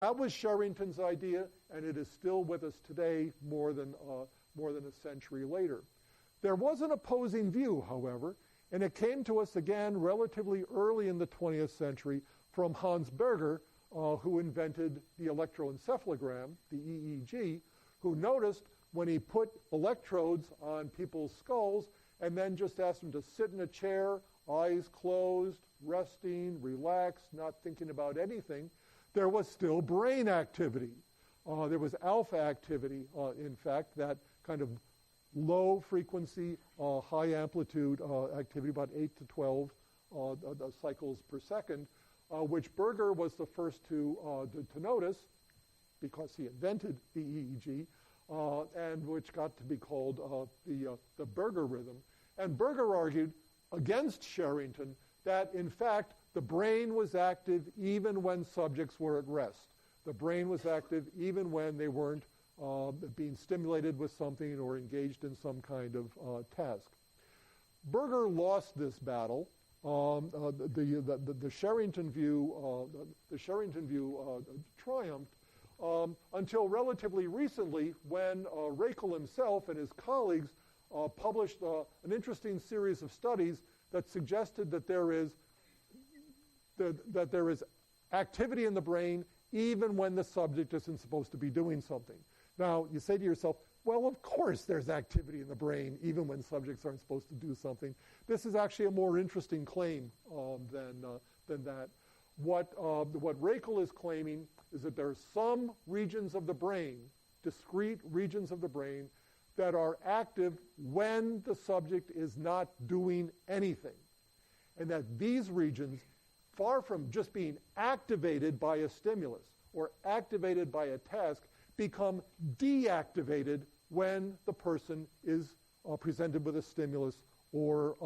That was Sherrington's idea, and it is still with us today more than a century later. There was an opposing view, however, and it came to us again relatively early in the 20th century from Hans Berger, who invented the electroencephalogram, the EEG, who noticed when he put electrodes on people's skulls and then just asked them to sit in a chair, eyes closed, resting, relaxed, not thinking about anything, there was still brain activity. There was alpha activity, in fact, that kind of low frequency, high amplitude activity, about 8 to 12 cycles per second, which Berger was the first to notice because he invented the EEG, and which got to be called the Berger rhythm. And Berger argued against Sherrington that, in fact, the brain was active even when subjects were at rest. The brain was active even when they weren't being stimulated with something or engaged in some kind of task. Berger lost this battle. The Sherrington view triumphed until relatively recently, when Rakel himself and his colleagues published an interesting series of studies that suggested that there is activity in the brain even when the subject isn't supposed to be doing something. Now, you say to yourself, well, of course there's activity in the brain even when subjects aren't supposed to do something. This is actually a more interesting claim than that. What Rakel is claiming is that there are some regions of the brain, discrete regions of the brain, that are active when the subject is not doing anything. And that these regions, far from just being activated by a stimulus or activated by a task, become deactivated when the person is presented with a stimulus or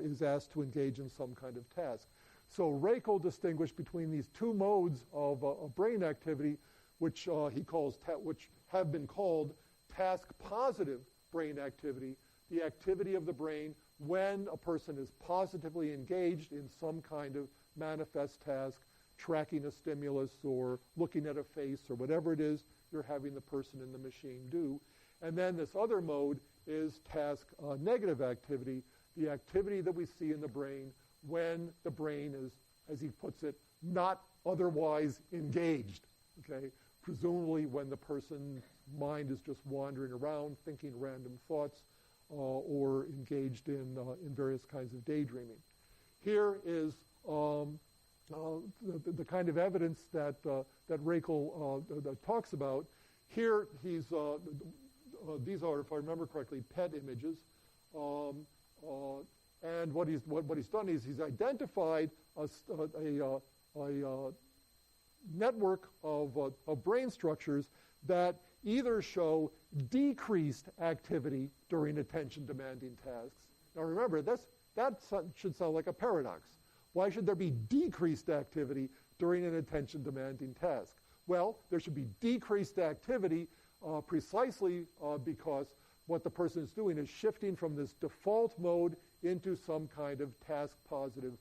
is asked to engage in some kind of task. So Rakel distinguished between these two modes of brain activity, which he calls which have been called task-positive brain activity, the activity of the brain when a person is positively engaged in some kind of manifest task, tracking a stimulus or looking at a face or whatever it is you're having the person in the machine do. And then this other mode is task-negative activity, the activity that we see in the brain when the brain is, as he puts it, not otherwise engaged, okay? Presumably when the person's mind is just wandering around, thinking random thoughts, or engaged in various kinds of daydreaming. Are the kind of evidence that Rakel talks about. Here, these are, if I remember correctly, PET images, and what he's done is he's identified a network of brain structures that either show decreased activity during attention-demanding tasks. Now remember, that should sound like a paradox. Why should there be decreased activity during an attention-demanding task? Well, there should be decreased activity precisely because what the person is doing is shifting from this default mode into some kind of task-positive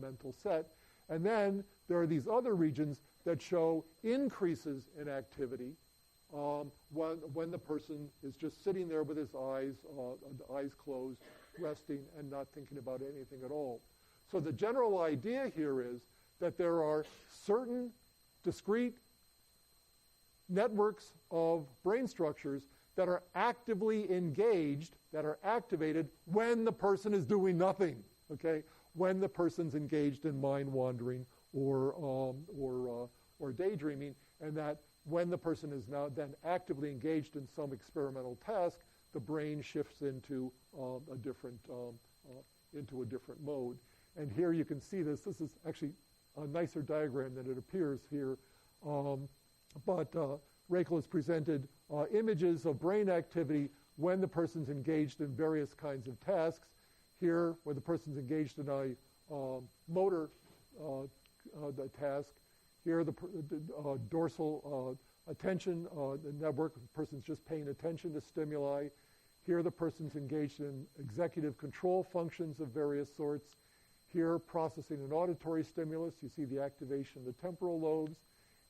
mental set. And then there are these other regions that show increases in activity when the person is just sitting there with his eyes closed, resting, and not thinking about anything at all. So the general idea here is that there are certain discrete networks of brain structures that are actively engaged, that are activated when the person is doing nothing, okay? When the person's engaged in mind wandering or daydreaming, and that when the person is now then actively engaged in some experimental task, the brain shifts into a different mode. And here you can see this. This is actually a nicer diagram than it appears here. But Rakel has presented images of brain activity when the person's engaged in various kinds of tasks. Here, where the person's engaged in a motor task. Here, the dorsal attention network, the person's just paying attention to stimuli. Here, the person's engaged in executive control functions of various sorts. Here, processing an auditory stimulus. You see the activation of the temporal lobes.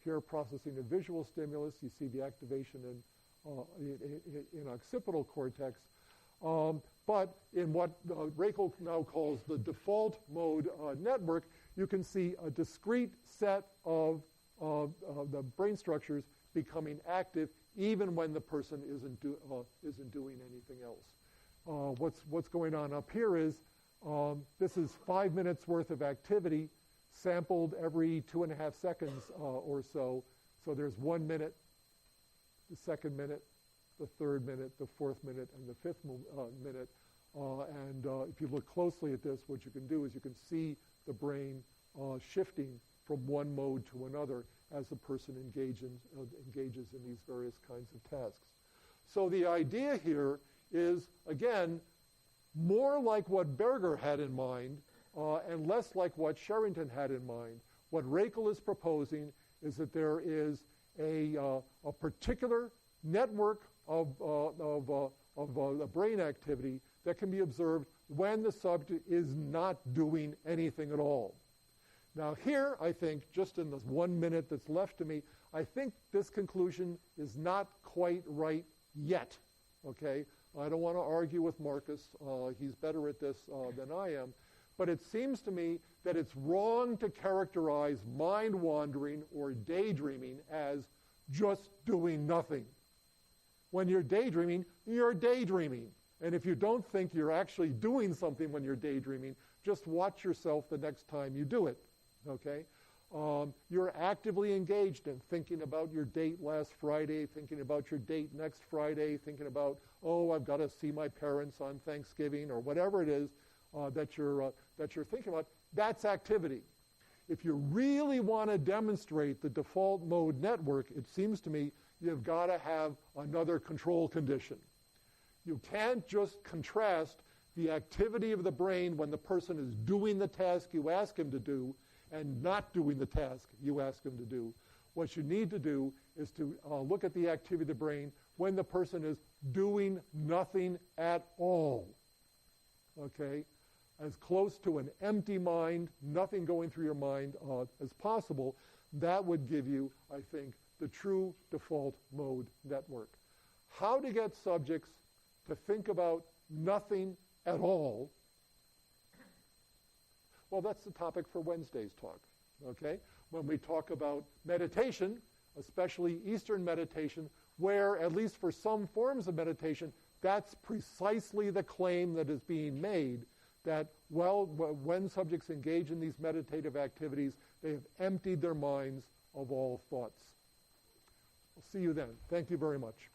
here processing a visual stimulus. You see the activation in occipital cortex. But in what Rakel now calls the default mode network, you can see a discrete set of the brain structures becoming active even when the person isn't doing anything else. What's going on up here is this is 5 minutes worth of activity sampled every 2.5 seconds or so. So there's 1 minute, the second minute, the third minute, the fourth minute, and the fifth minute. And if you look closely at this, what you can do is you can see the brain shifting from one mode to another as the person engages in these various kinds of tasks. So the idea here is, again, more like what Berger had in mind and less like what Sherrington had in mind. What Rakel is proposing is that there is a particular network of brain activity that can be observed when the subject is not doing anything at all. Now here, I think, just in the 1 minute that's left to me, I think this conclusion is not quite right yet, okay? I don't want to argue with Marcus. He's better at this than I am. But it seems to me that it's wrong to characterize mind wandering or daydreaming as just doing nothing. When you're daydreaming, you're daydreaming. And if you don't think you're actually doing something when you're daydreaming, just watch yourself the next time you do it, okay? You're actively engaged in thinking about your date last Friday, thinking about your date next Friday, thinking about, oh, I've got to see my parents on Thanksgiving, or whatever it is that you're thinking about. That's activity. If you really want to demonstrate the default mode network, it seems to me you've got to have another control condition. You can't just contrast the activity of the brain when the person is doing the task you ask him to do and not doing the task you ask him to do. What you need to do is to look at the activity of the brain when the person is doing nothing at all, okay? As close to an empty mind, nothing going through your mind as possible. That would give you, I think, the true default mode network. How to get subjects to think about nothing at all, well, that's the topic for Wednesday's talk, okay? When we talk about meditation, especially Eastern meditation, where, at least for some forms of meditation, that's precisely the claim that is being made, that, well, when subjects engage in these meditative activities, they have emptied their minds of all thoughts. I'll see you then. Thank you very much.